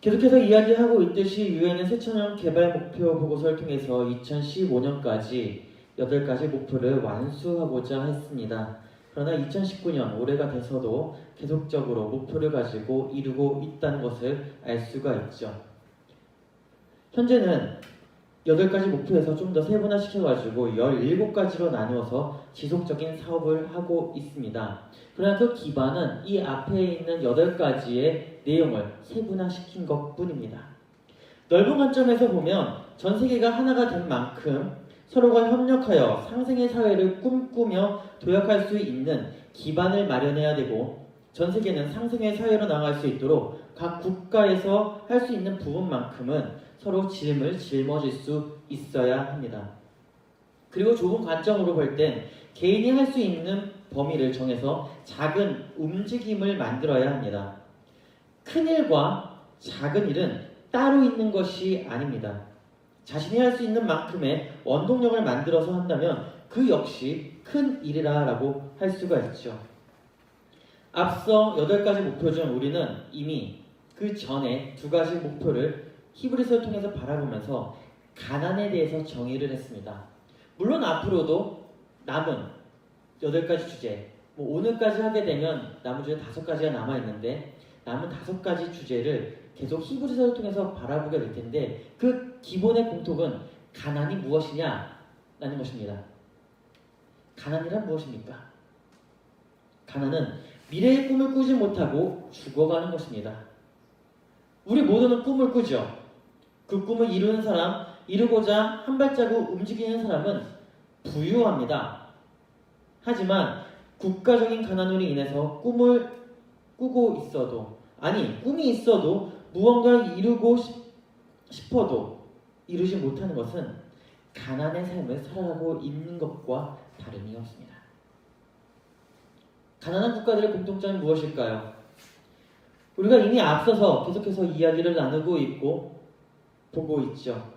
계속해서 이야기하고 있듯이 유엔은 새천년 개발 목표 보고서를 통해서 2015년까지 8가지 목표를 완수하고자 했습니다. 그러나 2019년 올해가 돼서도 계속적으로 목표를 가지고 이루고 있다는 것을 알 수가 있죠. 현재는 8가지 목표에서 좀 더 세분화시켜가지고 17가지로 나누어서 지속적인 사업을 하고 있습니다. 그러나 그 기반은 이 앞에 있는 8가지의 내용을 세분화시킨 것 뿐입니다. 넓은 관점에서 보면 전 세계가 하나가 된 만큼 서로가 협력하여 상생의 사회를 꿈꾸며 도약할 수 있는 기반을 마련해야 되고, 전 세계는 상생의 사회로 나아갈 수 있도록 각 국가에서 할 수 있는 부분만큼은 서로 짐을 짊어질 수 있어야 합니다. 그리고 좁은 관점으로 볼 땐 개인이 할 수 있는 범위를 정해서 작은 움직임을 만들어야 합니다. 큰 일과 작은 일은 따로 있는 것이 아닙니다. 자신이 할 수 있는 만큼의 원동력을 만들어서 한다면 그 역시 큰 일이라고 할 수가 있죠. 앞서 8가지 목표 중 우리는 이미 그 전에 2가지 목표를 히브리서를 통해서 바라보면서 가난에 대해서 정의를 했습니다. 물론 앞으로도 남은 8가지 주제, 오늘까지 하게 되면 남은 주제 5가지가 남아있는데, 남은 5가지 주제를 계속 히브리서를 통해서 바라보게 될 텐데, 그 기본의 공통은 가난이 무엇이냐라는 것입니다. 가난이란 무엇입니까? 가난은 미래의 꿈을 꾸지 못하고 죽어가는 것입니다. 우리 모두는 꿈을 꾸죠. 그 꿈을 이루는 사람, 이루고자 한 발자국 움직이는 사람은 부유합니다. 하지만 국가적인 가난으로 인해서 꿈을 꾸고 있어도, 꿈이 있어도 무언가 이루고 싶어도 이루지 못하는 것은 가난의 삶을 살아가고 있는 것과 다름이 없습니다. 가난한 국가들의 공통점은 무엇일까요? 우리가 이미 앞서서 계속해서 이야기를 나누고 있고 보고 있죠.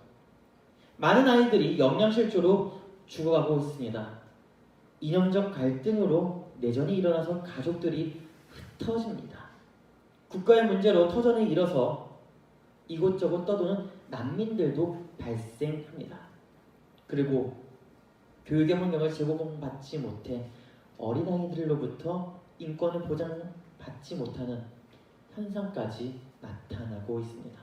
많은 아이들이 영양실조로 죽어가고 있습니다. 이념적 갈등으로 내전이 일어나서 가족들이 흩어집니다. 국가의 문제로 터전을 잃어서 이곳저곳 떠도는 난민들도 발생합니다. 그리고 교육의 환경을 제공받지 못해 어린아이들로부터 인권을 보장받지 못하는 현상까지 나타나고 있습니다.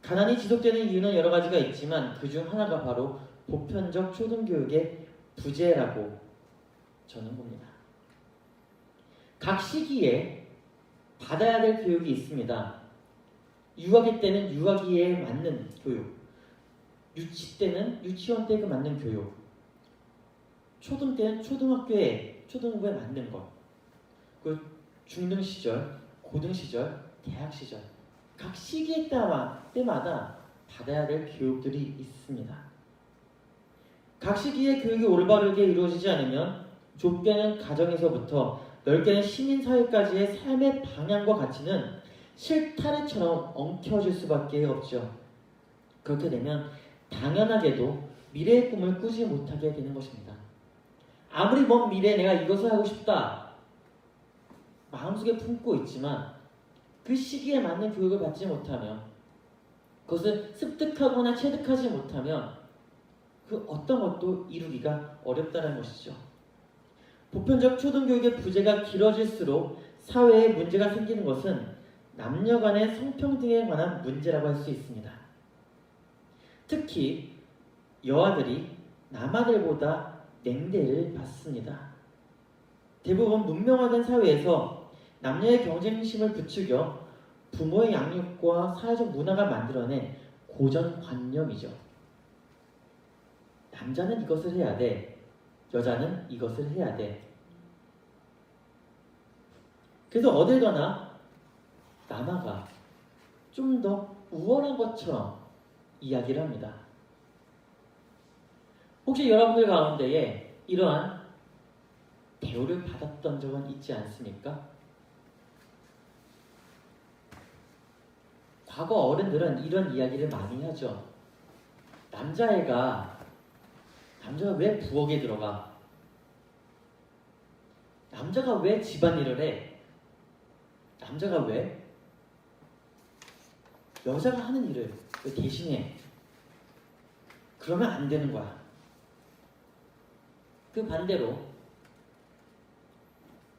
가난이 지속되는 이유는 여러 가지가 있지만 그 중 하나가 바로 보편적 초등교육의 부재라고 저는 봅니다. 각 시기에 받아야 될 교육이 있습니다. 유아기 때는 유아기에 맞는 교육, 유치 때는 유치원 때에 맞는 교육, 초등 때는 초등학교에 맞는 것, 그 중등 시절, 고등 시절, 대학 시절, 각 시기에 때마다 받아야 될 교육들이 있습니다. 각 시기의 교육이 올바르게 이루어지지 않으면 좁게는 가정에서부터 넓게는 시민사회까지의 삶의 방향과 가치는 실타래처럼 엉켜질 수밖에 없죠. 그렇게 되면 당연하게도 미래의 꿈을 꾸지 못하게 되는 것입니다. 아무리 먼 미래에 내가 이것을 하고 싶다 마음속에 품고 있지만 그 시기에 맞는 교육을 받지 못하면, 그것을 습득하거나 체득하지 못하면 그 어떤 것도 이루기가 어렵다는 것이죠. 보편적 초등교육의 부재가 길어질수록 사회에 문제가 생기는 것은 남녀 간의 성평등에 관한 문제라고 할 수 있습니다. 특히 여아들이 남아들보다 냉대를 받습니다. 대부분 문명화된 사회에서 남녀의 경쟁심을 부추겨 부모의 양육과 사회적 문화가 만들어낸 고정관념이죠. 남자는 이것을 해야 돼, 여자는 이것을 해야 돼. 그래서 어딜 가나 남아가 좀 더 우월한 것처럼 이야기를 합니다. 혹시 여러분들 가운데에 이러한 대우를 받았던 적은 있지 않습니까? 과거 어른들은 이런 이야기를 많이 하죠. 남자가 왜 부엌에 들어가? 남자가 왜 집안일을 해? 남자가 왜? 여자가 하는 일을 왜 대신해? 그러면 안 되는 거야. 그 반대로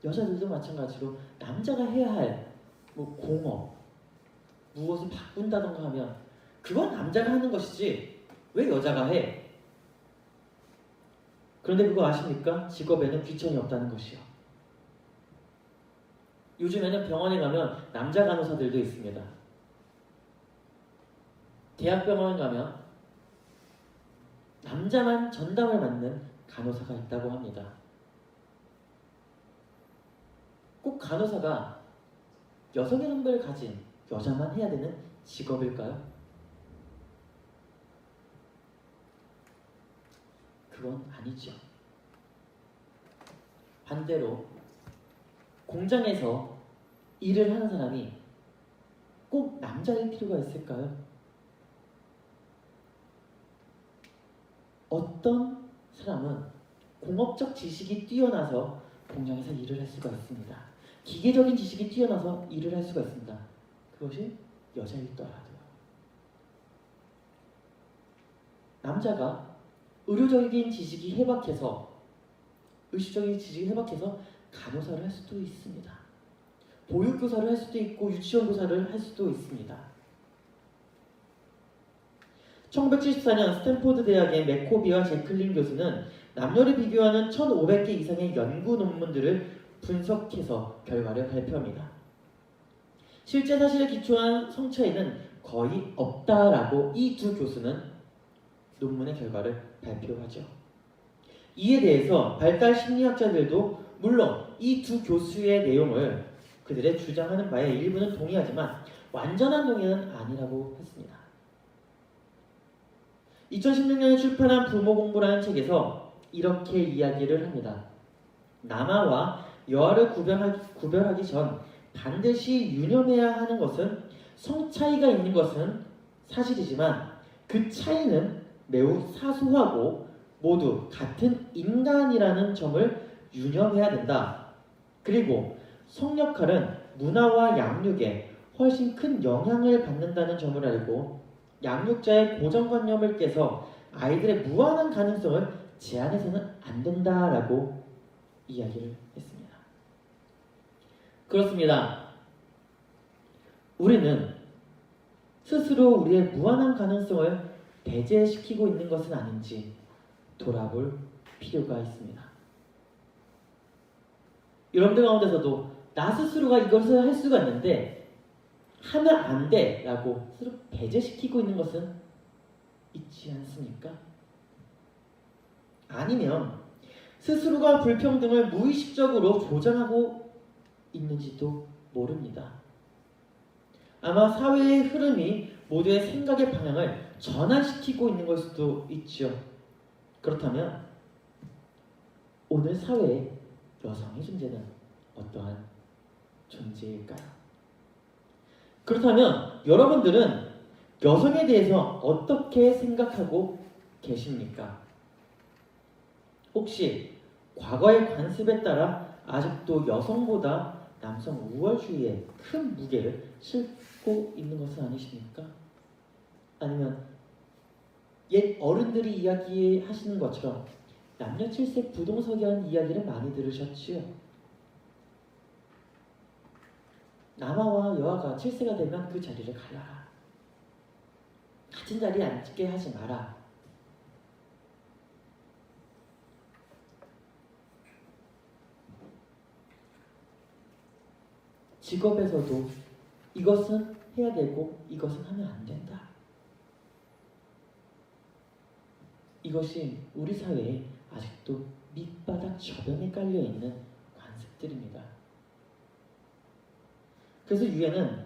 여자들도 마찬가지로 남자가 해야 할 뭐 공업, 무엇을 바꾼다던가 하면 그건 남자가 하는 것이지 왜 여자가 해? 그런데 그거 아십니까? 직업에는 귀천이 없다는 것이요. 요즘에는 병원에 가면 남자 간호사들도 있습니다. 대학병원에 가면 남자만 전담을 맡는 간호사가 있다고 합니다. 꼭 간호사가 여성의 성별을 가진 여자만 해야 되는 직업일까요? 그건 아니죠. 반대로 공장에서 일을 하는 사람이 꼭 남자일 필요가 있을까요? 어떤 사람은 공업적 지식이 뛰어나서 공장에서 일을 할 수가 있습니다. 기계적인 지식이 뛰어나서 일을 할 수가 있습니다. 그것이 여자일더라도요. 남자가 의료적인 지식이 해박해서 의식적인 지식이 해박해서 간호사를 할 수도 있습니다. 보육교사를 할 수도 있고 유치원 교사를 할 수도 있습니다. 1974년 스탠포드 대학의 맥코비와 제클린 교수는 남녀를 비교하는 1,500개 이상의 연구 논문들을 분석해서 결과를 발표합니다. 실제 사실에 기초한 성차이는 거의 없다라고 이 두 교수는 논문의 결과를 발표하죠. 이에 대해서 발달 심리학자들도 물론 이 두 교수의 내용을 그들의 주장하는 바에 일부는 동의하지만 완전한 동의는 아니라고 했습니다. 2016년에 출판한 부모 공부라는 책에서 이렇게 이야기를 합니다. 남아와 여아를 구별하기 전 반드시 유념해야 하는 것은 성 차이가 있는 것은 사실이지만 그 차이는 매우 사소하고 모두 같은 인간이라는 점을 유념해야 된다. 그리고 성 역할은 문화와 양육에 훨씬 큰 영향을 받는다는 점을 알고 양육자의 고정관념을 깨서 아이들의 무한한 가능성을 제한해서는 안 된다라고 이야기를 했습니다. 그렇습니다. 우리는 스스로 우리의 무한한 가능성을 배제시키고 있는 것은 아닌지 돌아볼 필요가 있습니다. 여러분들 가운데서도 나 스스로가 이것을 할 수가 있는데 하면 안 돼 라고 스스로 배제시키고 있는 것은 있지 않습니까? 아니면 스스로가 불평등을 무의식적으로 조장하고 있는지도 모릅니다. 아마 사회의 흐름이 모두의 생각의 방향을 전환시키고 있는 걸 수도 있죠. 그렇다면 오늘 사회에 여성의 존재는 어떠한 존재일까요? 그렇다면 여러분들은 여성에 대해서 어떻게 생각하고 계십니까? 혹시 과거의 관습에 따라 아직도 여성보다 남성 우월주의에 큰 무게를 싣고 있는 것은 아니십니까? 아니면 옛 어른들이 이야기하시는 것처럼 남녀 칠색 부동석이라는 이야기를 많이 들으셨지요? 남아와 여아가 7세가 되면 그 자리를 갈라라. 같은 자리에 앉게 하지 마라. 직업에서도 이것은 해야 되고 이것은 하면 안 된다. 이것이 우리 사회에 아직도 밑바닥 저변에 깔려있는 관습들입니다. 그래서 유엔은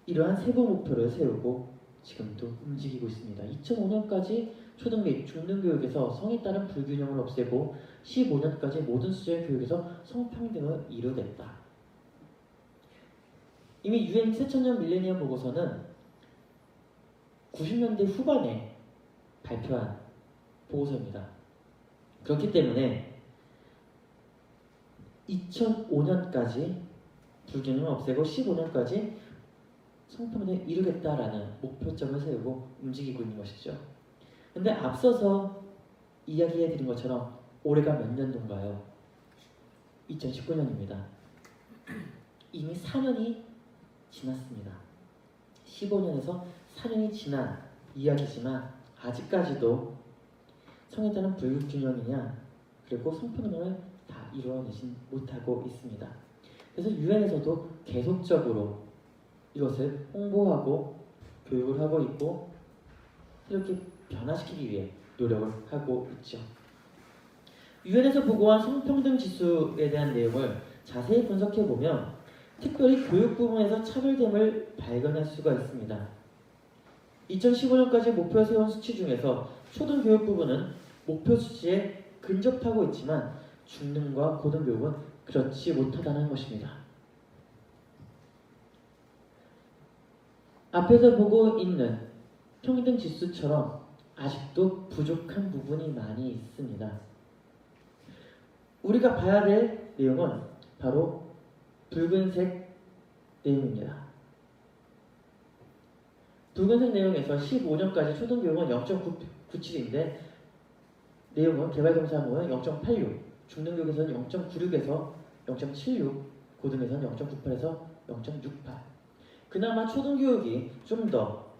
이러한 세부 목표를 세우고 지금도 움직이고 있습니다. 2005년까지 초등 및 중등교육에서 성에 따른 불균형을 없애고 15년까지 모든 수준의 교육에서 성평등을 이루겠다. 이미 유엔 새천년 밀레니엄 보고서는 90년대 후반에 발표한 보고서입니다. 그렇기 때문에 2005년까지 불균형을 없애고 15년까지 성평등을 이루겠다라는 목표점을 세우고 움직이고 있는 것이죠. 근데 앞서서 이야기해드린 것처럼 올해가 몇 년도인가요? 2019년입니다. 이미 4년이 지났습니다. 15년에서 4년이 지난 이야기지만 아직까지도 성에 따른 불균형이냐 그리고 성평등을 다 이루어내진 못하고 있습니다. 그래서 유엔에서도 계속적으로 이것을 홍보하고 교육을 하고 있고 이렇게 변화시키기 위해 노력을 하고 있죠. 유엔에서 보고한 성평등 지수에 대한 내용을 자세히 분석해 보면 특별히 교육 부분에서 차별됨을 발견할 수가 있습니다. 2015년까지 목표 세운 수치 중에서 초등교육 부분은 목표 수치에 근접하고 있지만 중등과 고등교육은 그렇지 못하다는 것입니다. 앞에서 보고 있는 평등 지수처럼 아직도 부족한 부분이 많이 있습니다. 우리가 봐야 될 내용은 바로 붉은색 내용입니다. 붉은색 내용에서 15년까지 초등교육은 0.97인데 내용은 개발경사항은 0.86, 중등교육에서는 0.96에서 0.76, 고등에서는 0.98에서 0.68. 그나마 초등교육이 좀 더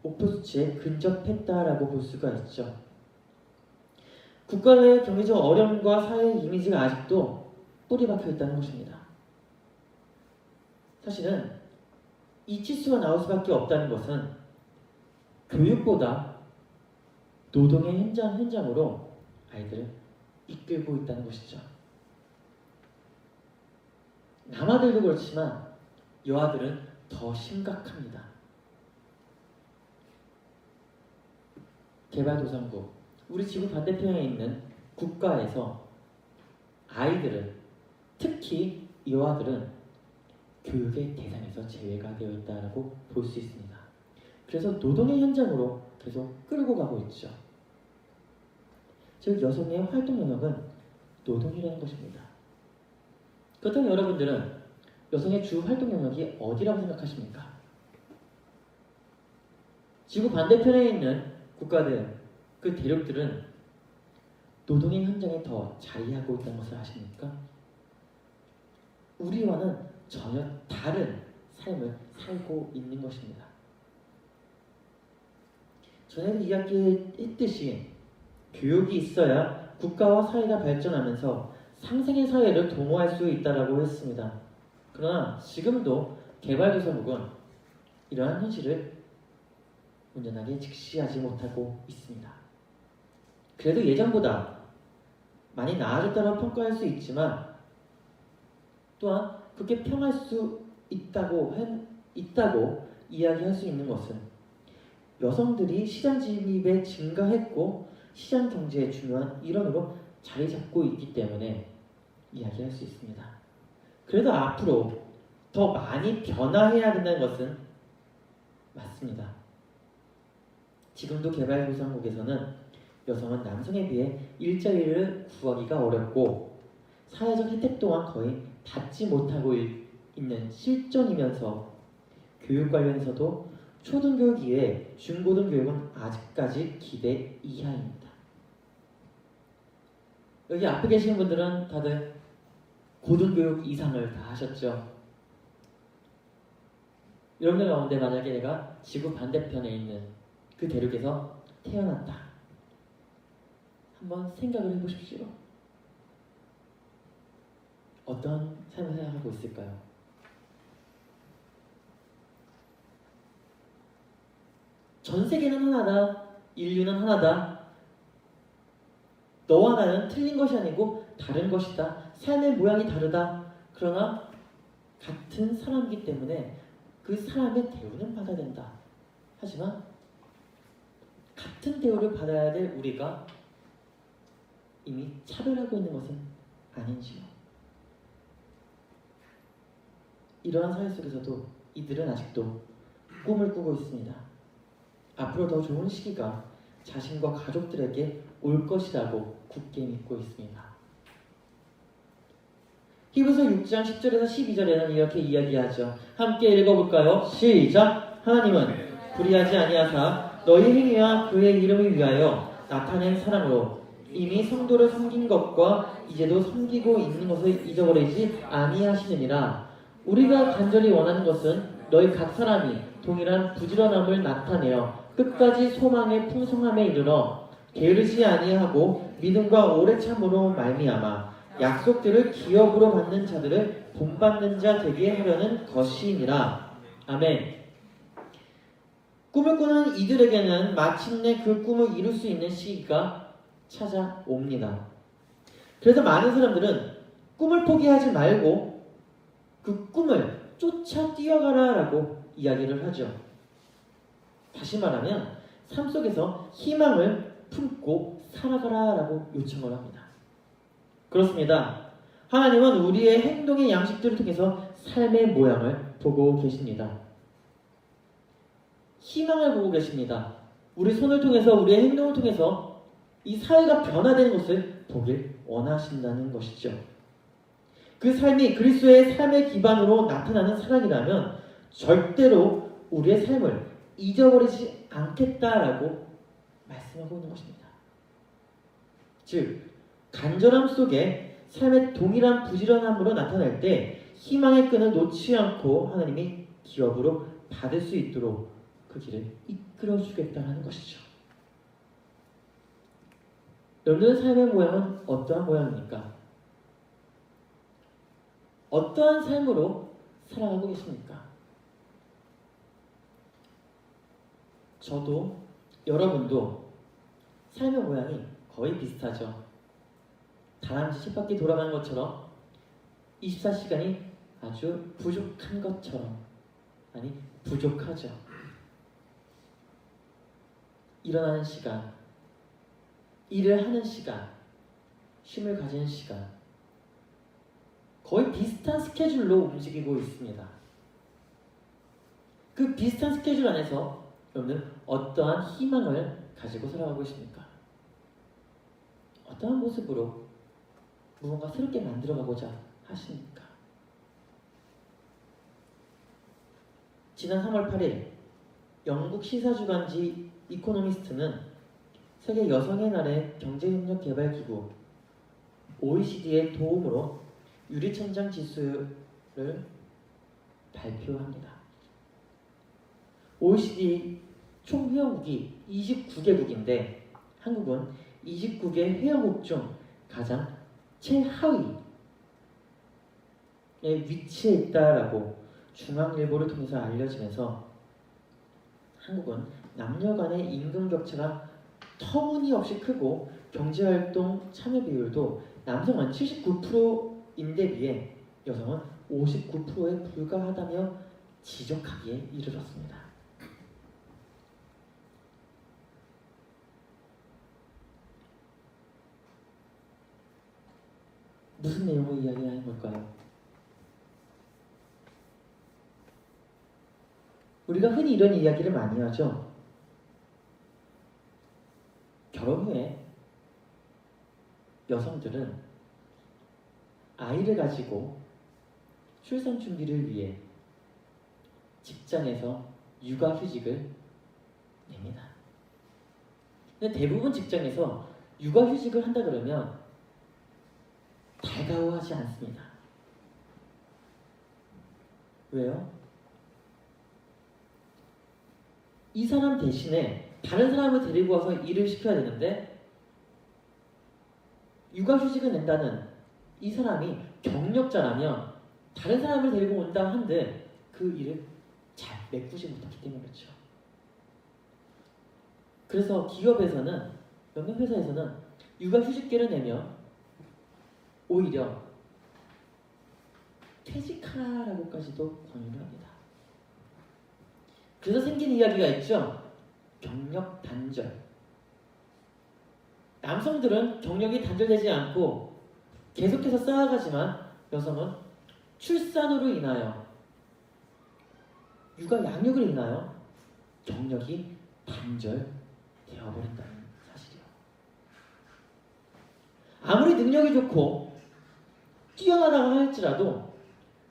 목표 수치에 근접했다라고 볼 수가 있죠. 국가 내 경제적 어려움과 사회 이미지가 아직도 뿌리 박혀 있다는 것입니다. 사실은 이 치수가 나올 수밖에 없다는 것은 교육보다 노동의 현장으로 아이들을 이끌고 있다는 것이죠. 남아들도 그렇지만 여아들은 더 심각합니다. 개발도상국, 우리 지구 반대편에 있는 국가에서 아이들은, 특히 여아들은 교육의 대상에서 제외가 되어 있다고 볼 수 있습니다. 그래서 노동의 현장으로 계속 끌고 가고 있죠. 즉 여성의 활동 영역은 노동이라는 것입니다. 그렇다면 여러분들은 여성의 주 활동 영역이 어디라고 생각하십니까? 지구 반대편에 있는 국가들, 그 대륙들은 노동의 현장에 더 자리하고 있다는 것을 아십니까? 우리와는 전혀 다른 삶을 살고 있는 것입니다. 전에도 이야기했듯이 교육이 있어야 국가와 사회가 발전하면서 상생의 사회를 도모할 수 있다고 했습니다. 그러나 지금도 개발도상국은 이러한 현실을 온전하게 직시하지 못하고 있습니다. 그래도 예전보다 많이 나아졌다고 평가할 수 있지만 또한 그렇게 평할 수 있다고 이야기할 수 있는 것은 여성들이 시장 진입에 증가했고 시장 경제의 중요한 일원으로 자리 잡고 있기 때문에 이야기할 수 있습니다. 그래도 앞으로 더 많이 변화해야 된다는 것은 맞습니다. 지금도 개발도상국에서는 여성은 남성에 비해 일자리를 구하기가 어렵고 사회적 혜택 또한 거의 받지 못하고 있는 실정이면서 교육 관련해서도 초등교육 이외에 중고등교육은 아직까지 기대 이하입니다. 여기 앞에 계시는 분들은 다들 고등교육 이상을 다 하셨죠. 여러분들 가운데 만약에 내가 지구 반대편에 있는 그 대륙에서 태어났다. 한번 생각을 해보십시오. 어떤 삶을 살아가고 있을까요? 전 세계는 하나다. 인류는 하나다. 너와 나는 틀린 것이 아니고 다른 것이다. 삶의 모양이 다르다. 그러나 같은 사람이기 때문에 그 사람의 대우는 받아야 된다. 하지만 같은 대우를 받아야 될 우리가 이미 차별하고 있는 것은 아닌지요. 이러한 사회 속에서도 이들은 아직도 꿈을 꾸고 있습니다. 앞으로 더 좋은 시기가 자신과 가족들에게 올 것이라고 굳게 믿고 있습니다. 히브리서 6장 10절에서 12절에는 이렇게 이야기하죠. 함께 읽어볼까요? 시작! 하나님은 불의하지 아니하사 너희 행위와 그의 이름을 위하여 나타낸 사랑으로 이미 성도를 섬긴 것과 이제도 섬기고 있는 것을 잊어버리지 아니하시느니라. 우리가 간절히 원하는 것은 너희 각 사람이 동일한 부지런함을 나타내어 끝까지 소망의 풍성함에 이르러 게으르지 아니하고 믿음과 오래 참으로 말미암아 약속들을 기업으로 받는 자들을 본받는 자 되게 하려는 것이니라. 아멘. 꿈을 꾸는 이들에게는 마침내 그 꿈을 이룰 수 있는 시기가 찾아옵니다. 그래서 많은 사람들은 꿈을 포기하지 말고 그 꿈을 쫓아 뛰어가라라고 이야기를 하죠. 다시 말하면 삶 속에서 희망을 품고 살아가라라고 요청을 합니다. 그렇습니다. 하나님은 우리의 행동의 양식들을 통해서 삶의 모양을 보고 계십니다. 희망을 보고 계십니다. 우리 손을 통해서 우리의 행동을 통해서 이 사회가 변화되는 것을 보길 원하신다는 것이죠. 그 삶이 그리스도의 삶의 기반으로 나타나는 사랑이라면 절대로 우리의 삶을 잊어버리지 않겠다라고 말씀하고 있는 것입니다. 즉, 간절함 속에 삶의 동일한 부지런함으로 나타날 때 희망의 끈을 놓지 않고 하나님이 기업으로 받을 수 있도록 그 길을 이끌어 주겠다는 것이죠. 여러분들의 삶의 모양은 어떠한 모양입니까? 어떠한 삶으로 살아가고 계십니까? 저도 여러분도 삶의 모양이 거의 비슷하죠. 다람쥐 10바퀴 돌아가는 것처럼 24시간이 아주 부족한 것처럼, 아니 부족하죠. 일어나는 시간, 일을 하는 시간, 쉼을 가지는 시간, 거의 비슷한 스케줄로 움직이고 있습니다. 그 비슷한 스케줄 안에서 여러분은 어떠한 희망을 가지고 살아가고 있습니까? 어떠한 모습으로 무언가 새롭게 만들어가고자 하십니까? 지난 3월 8일 영국 시사주간지 이코노미스트는 세계 여성의 날의 경제협력개발기구 OECD의 도움으로 유리천장 지수를 발표합니다. OECD 총 회원국이 29개국인데 한국은 29개 회원국 중 가장 최하위에 위치해 있다라고 중앙일보를 통해서 알려지면서 한국은 남녀 간의 임금 격차가 터무니없이 크고 경제활동 참여 비율도 남성은 79%인데 비해 여성은 59%에 불과하다며 지적하기에 이르렀습니다. 무슨 내용을 이야기하는 걸까요? 우리가 흔히 이런 이야기를 많이 하죠. 결혼 후에 여성들은 아이를 가지고 출산 준비를 위해 직장에서 육아휴직을 냅니다. 근데 대부분 직장에서 육아휴직을 한다 그러면 달가워하지 않습니다. 왜요? 이 사람 대신에 다른 사람을 데리고 와서 일을 시켜야 되는데 육아휴직을 낸다는 이 사람이 경력자라면 다른 사람을 데리고 온다 한들 그 일을 잘 메꾸지 못했기 때문에 그렇죠. 그래서 기업에서는, 몇몇 회사에서는 육아휴직계를 내면 오히려 퇴직하라고까지도 권유를 합니다. 그래서 생긴 이야기가 있죠. 경력 단절. 남성들은 경력이 단절되지 않고 계속해서 쌓아가지만 여성은 출산으로 인하여, 육아 양육으로 인하여 경력이 단절되어버린다는 사실이요. 아무리 능력이 좋고 뛰어나다고 할지라도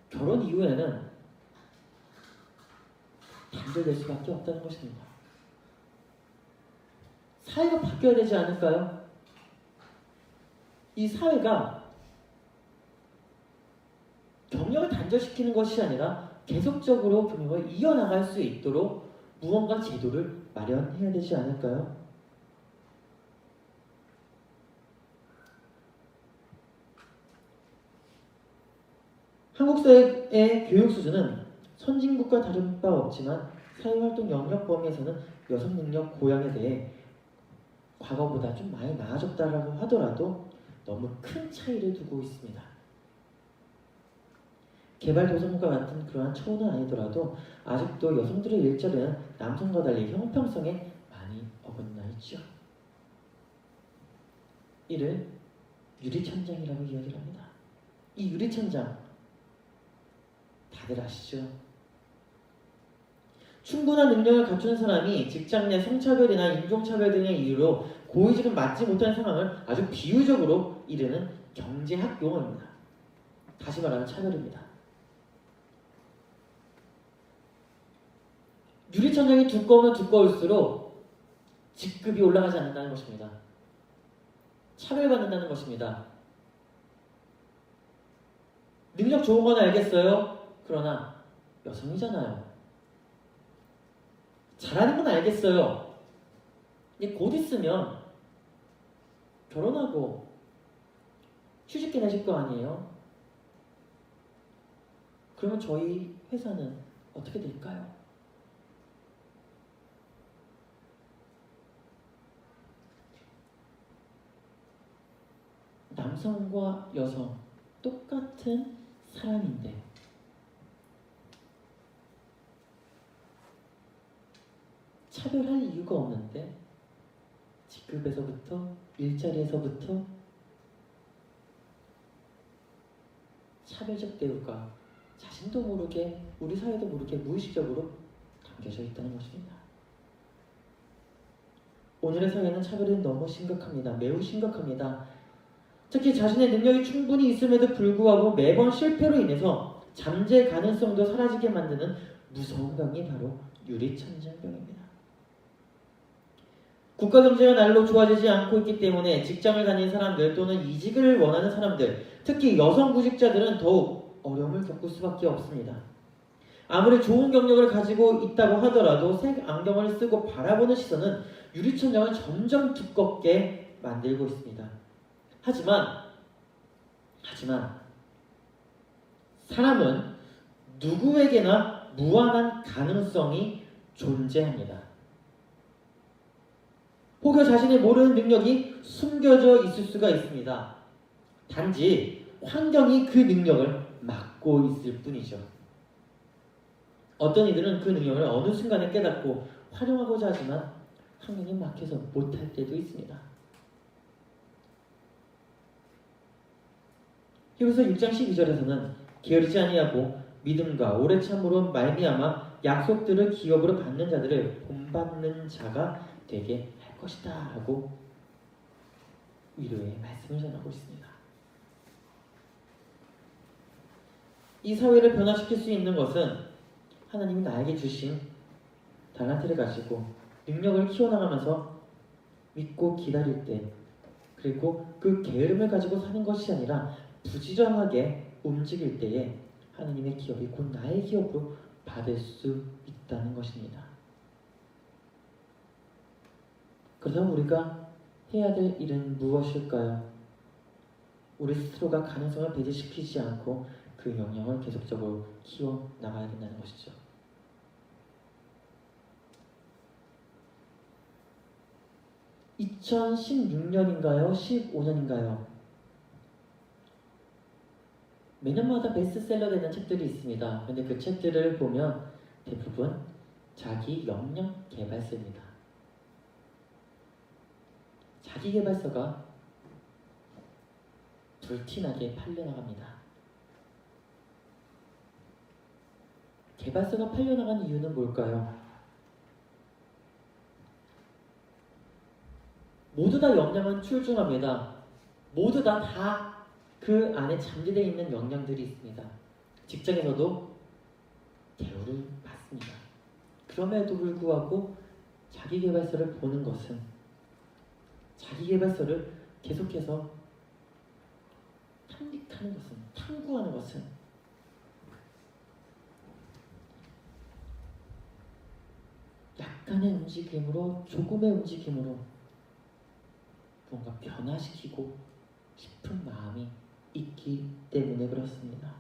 결혼 이후에는 단절될 수밖에 없다는 것입니다. 사회가 바뀌어야 되지 않을까요? 이 사회가 경력을 단절시키는 것이 아니라 계속적으로 경력을 이어나갈 수 있도록 무언가 제도를 마련해야 되지 않을까요? 한국 사회의 교육 수준은 선진국과 다른 바 없지만 사회활동 영역 범위에서는 여성 능력 고양에 대해 과거보다 좀 많이 나아졌다라고 하더라도 너무 큰 차이를 두고 있습니다. 개발도상국과 같은 그러한 처우는 아니더라도 아직도 여성들의 일자리는 남성과 달리 형평성에 많이 어긋나 있죠. 이를 유리천장이라고 이야기를 합니다. 이 유리천장 다들 아시죠? 충분한 능력을 갖춘 사람이 직장 내 성차별이나 인종차별 등의 이유로 고위직을 맡지 못하는 상황을 아주 비유적으로 이르는 경제학 용어입니다. 다시 말하면 차별입니다. 유리천장이 두꺼우면 두꺼울수록 직급이 올라가지 않는다는 것입니다. 차별받는다는 것입니다. 능력 좋은 건 알겠어요. 그러나 여성이잖아요. 잘하는 건 알겠어요. 근데 곧 있으면 결혼하고 취직해 내실 거 아니에요? 그러면 저희 회사는 어떻게 될까요? 남성과 여성 똑같은 사람인데 차별할 이유가 없는데 직급에서부터 일자리에서부터 차별적 대우가 자신도 모르게 우리 사회도 모르게 무의식적으로 담겨져 있다는 것입니다. 오늘의 사회는 차별이 너무 심각합니다. 매우 심각합니다. 특히 자신의 능력이 충분히 있음에도 불구하고 매번 실패로 인해서 잠재 가능성도 사라지게 만드는 무서운 병이 바로 유리천장병입니다. 국가 경제가 날로 좋아지지 않고 있기 때문에 직장을 다니는 사람들 또는 이직을 원하는 사람들, 특히 여성 구직자들은 더욱 어려움을 겪을 수밖에 없습니다. 아무리 좋은 경력을 가지고 있다고 하더라도 색 안경을 쓰고 바라보는 시선은 유리천장을 점점 두껍게 만들고 있습니다. 하지만 사람은 누구에게나 무한한 가능성이 존재합니다. 혹여 자신이 모르는 능력이 숨겨져 있을 수가 있습니다. 단지 환경이 그 능력을 막고 있을 뿐이죠. 어떤 이들은 그 능력을 어느 순간에 깨닫고 활용하고자 하지만 환경이 막혀서 못할 때도 있습니다. 히브리서 6장 12절에서는 게으르지 아니하고 믿음과 오래 참으로 말미암아 약속들을 기업으로 받는 자들을 본받는 자가 되게 할 것이다 라고 위로의 말씀을 전하고 있습니다. 이 사회를 변화시킬 수 있는 것은 하나님이 나에게 주신 달란트를 가지고 능력을 키워나가면서 믿고 기다릴 때, 그리고 그 게으름을 가지고 사는 것이 아니라 부지런하게 움직일 때에 하나님의 기업이 곧 나의 기업으로 받을 수 있다는 것입니다. 그렇다면 우리가 해야 될 일은 무엇일까요? 우리 스스로가 가능성을 배제시키지 않고 그 영역을 계속적으로 키워나가야 된다는 것이죠. (2016년인가요? 15년인가요? 매년마다 베스트셀러 되는 책들이 있습니다. 근데 그 책들을 보면 대부분 자기 역량 개발서입니다. 자기 개발서가 불티나게 팔려나갑니다. 개발서가 팔려나간 이유는 뭘까요? 모두 다 역량은 출중합니다. 모두 다 그 안에 잠재되어 있는 역량들이 있습니다. 직장에서도 대우를 받습니다. 그럼에도 불구하고 자기계발서를 보는 것은, 자기계발서를 계속해서 탐닉하는 것은, 탐구하는 것은 약간의 움직임으로, 조금의 움직임으로 뭔가 변화시키고 싶은 마음이 있기 때문에 그렇습니다.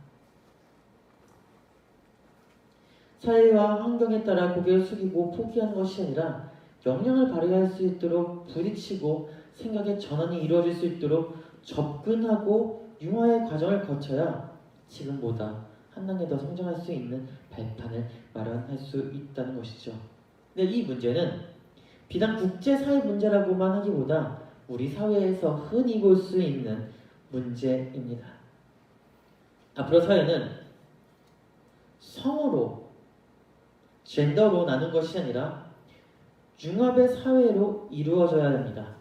사회와 환경에 따라 고개를 숙이고 포기하는 것이 아니라 역량을 발휘할 수 있도록 부딪히고 생각의 전환이 이루어질 수 있도록 접근하고 융화의 과정을 거쳐야 지금보다 한 단계 더 성장할 수 있는 발판을 마련할 수 있다는 것이죠. 근데 이 문제는 비단 국제사회 문제라고만 하기보다 우리 사회에서 흔히 볼 수 있는 문제입니다. 앞으로 사회는 성으로, 젠더로 나눈 것이 아니라 융합의 사회로 이루어져야 합니다.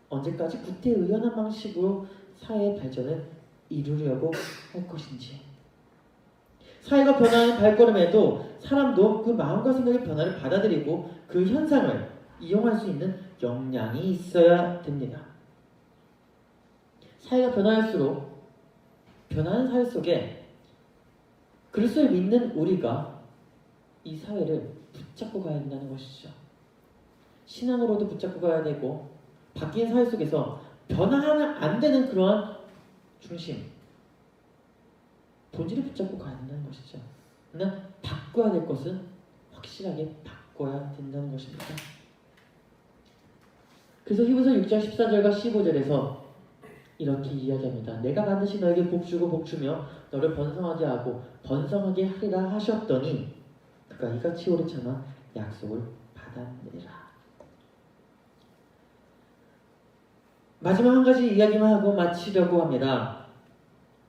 언제까지 구태의연한 방식으로 사회의 발전을 이루려고 할 것인지. 사회가 변화하는 발걸음에도 사람도 그 마음과 생각의 변화를 받아들이고 그 현상을 이용할 수 있는 역량이 있어야 됩니다. 사회가 변화할수록 변화하는 사회 속에 그리스도를 믿는 우리가 이 사회를 붙잡고 가야 된다는 것이죠. 신앙으로도 붙잡고 가야 되고 바뀐 사회 속에서 변화하면 안 되는 그러한 중심, 본질을 붙잡고 가야 된다는 것이죠. 그러나 바꿔야 될 것은 확실하게 바꿔야 된다는 것입니다. 그래서 히브리서 6장 14절과 15절에서 이렇게 이야기합니다. 내가 반드시 너에게 복주고 복주며 너를 번성하게 하고 번성하게 하리라 하셨더니 그가 이같이 오래 참아 약속을 받았느니라. 마지막 한 가지 이야기만 하고 마치려고 합니다.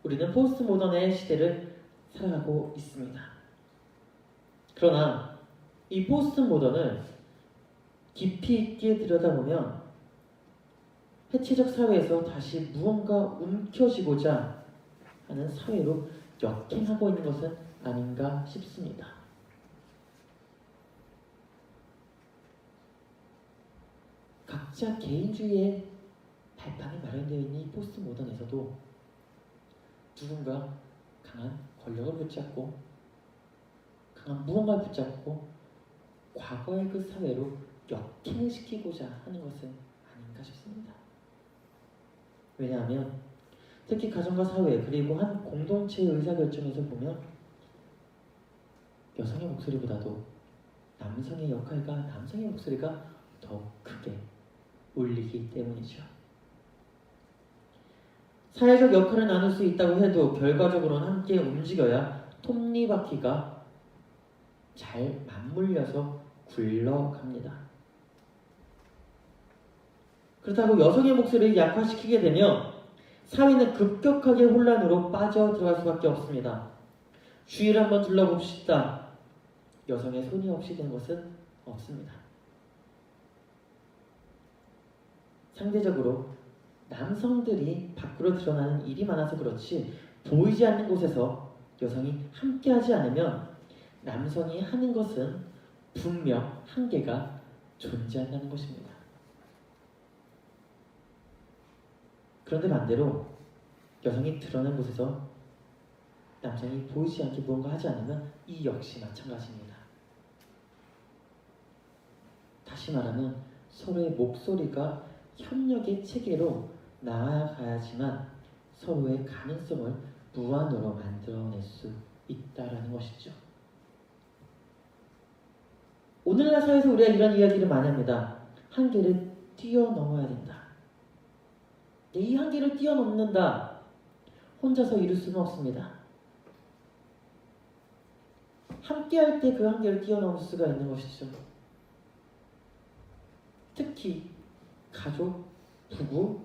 우리는 포스트 모던의 시대를 살아가고 있습니다. 그러나 이 포스트 모던을 깊이 있게 들여다보면 해체적 사회에서 다시 무언가 움켜쥐고자 하는 사회로 역행하고 있는 것은 아닌가 싶습니다. 각자 개인주의의 발판이 마련되어 있는 이 포스트 모던에서도 누군가 강한 권력을 붙잡고 강한 무언가를 붙잡고 과거의 그 사회로 역행을 시키고자 하는 것은 아닌가 싶습니다. 왜냐하면 특히 가정과 사회 그리고 한 공동체의 의사결정에서 보면 여성의 목소리보다도 남성의 역할과 남성의 목소리가 더 크게 울리기 때문이죠. 사회적 역할을 나눌 수 있다고 해도 결과적으로는 함께 움직여야 톱니바퀴가 잘 맞물려서 굴러갑니다. 그렇다고 여성의 목소리를 약화시키게 되면 사회는 급격하게 혼란으로 빠져들어갈 수밖에 없습니다. 주위를 한번 둘러봅시다. 여성의 손이 없이 된 것은 없습니다. 상대적으로 남성들이 밖으로 드러나는 일이 많아서 그렇지 보이지 않는 곳에서 여성이 함께하지 않으면 남성이 하는 것은 분명 한계가 존재한다는 것입니다. 그런데 반대로 여성이 드러난 곳에서 남성이 보이지 않게 무언가 하지 않으면 이 역시 마찬가지입니다. 다시 말하면 서로의 목소리가 협력의 체계로 나아가야지만 서로의 가능성을 무한으로 만들어낼 수 있다라는 것이죠. 오늘날 사회에서 우리가 이런 이야기를 많이 합니다. 한계를 뛰어넘어야 된다. 이 한계를 뛰어넘는다. 혼자서 이룰 수는 없습니다. 함께 할 때 그 한계를 뛰어넘을 수가 있는 것이죠. 특히 가족, 부부,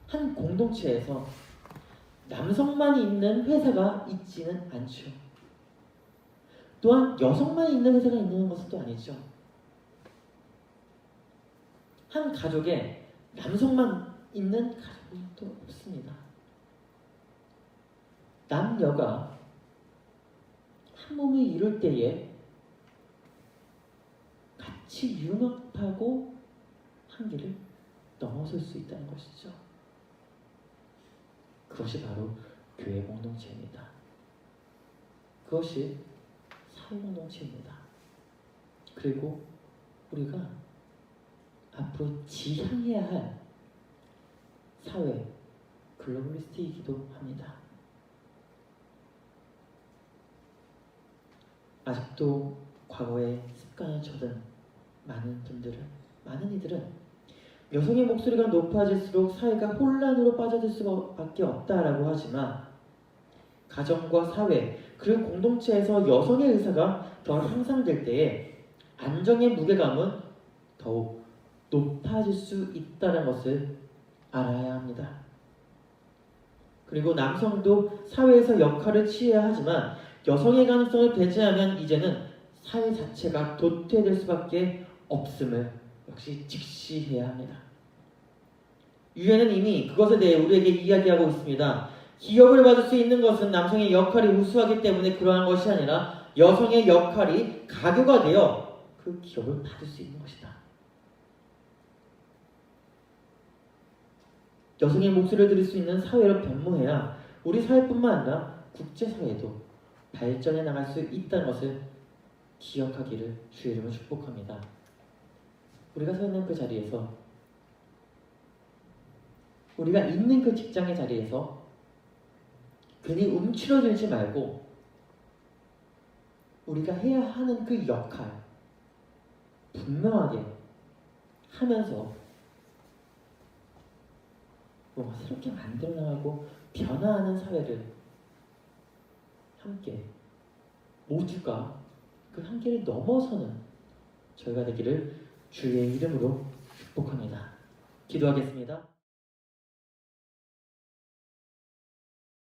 한 공동체에서 남성만 있는 회사가 있지는 않죠. 또한 여성만 있는 회사가 있는 것은 또 아니죠. 한 가족에 남성만 있는 가족, 아무것도 없습니다. 남녀가 한 몸을 이룰 때에 같이 융합하고 한계를 넘어설 수 있다는 것이죠. 그것이 바로 교회 공동체입니다. 그것이 사회 공동체입니다. 그리고 우리가 앞으로 지향해야 할 사회 글로벌리스트이기도 합니다. 아직도 과거의 습관에 젖은 많은 이들은 여성의 목소리가 높아질수록 사회가 혼란으로 빠져들 수밖에 없다라고 하지만 가정과 사회 그리고 공동체에서 여성의 의사가 더 향상될 때에 안정의 무게감은 더욱 높아질 수 있다는 것을 알아야 합니다. 그리고 남성도 사회에서 역할을 취해야 하지만 여성의 가능성을 배제하면 이제는 사회 자체가 도태될 수밖에 없음을 역시 직시해야 합니다. 유엔은 이미 그것에 대해 우리에게 이야기하고 있습니다. 기업을 받을 수 있는 것은 남성의 역할이 우수하기 때문에 그러한 것이 아니라 여성의 역할이 가교가 되어 그 기업을 받을 수 있는 것이다. 여성의 목소리를 들을 수 있는 사회로 변모해야 우리 사회뿐만 아니라 국제사회도 발전해 나갈 수 있다는 것을 기억하기를 주의 이름으로 축복합니다. 우리가 서 있는 그 자리에서, 우리가 있는 그 직장의 자리에서 괜히 움츠러들지 말고 우리가 해야 하는 그 역할 분명하게 하면서 뭔가 새롭게 만들어 나가고 변화하는 사회를 함께 모두가 그 한계를 넘어서는 저희가 되기를 주의 이름으로 축복합니다. 기도하겠습니다.